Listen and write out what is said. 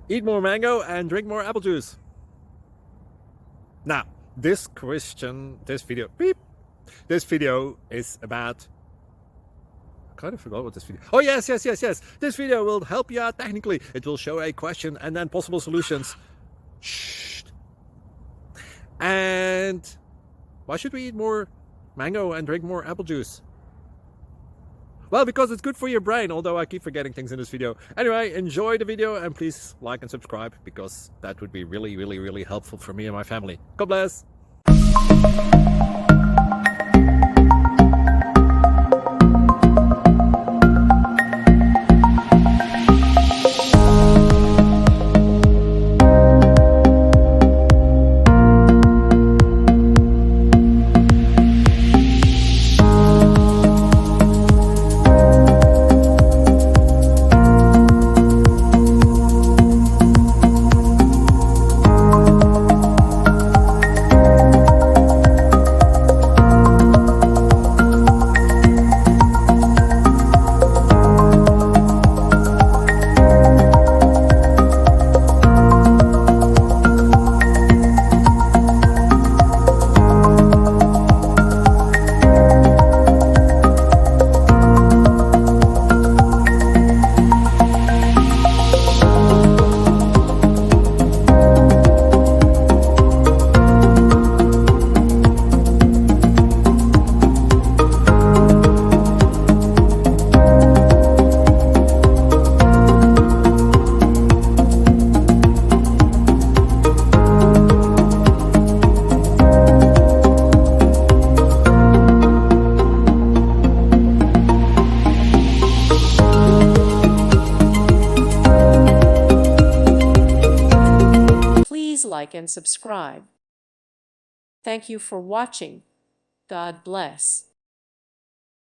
Eat more mango and drink more apple juice. Now, this video is about, I kind of forgot what this video. Oh, yes. This video will help you out technically. It will show a question and then possible solutions. Shh. And why should we eat more mango and drink more apple juice? Well, because it's good for your brain, although I keep forgetting things in this video. Anyway, enjoy the video and please like and subscribe, because that would be really helpful for me and my family. God bless! Please like and subscribe. Thank you for watching. God bless.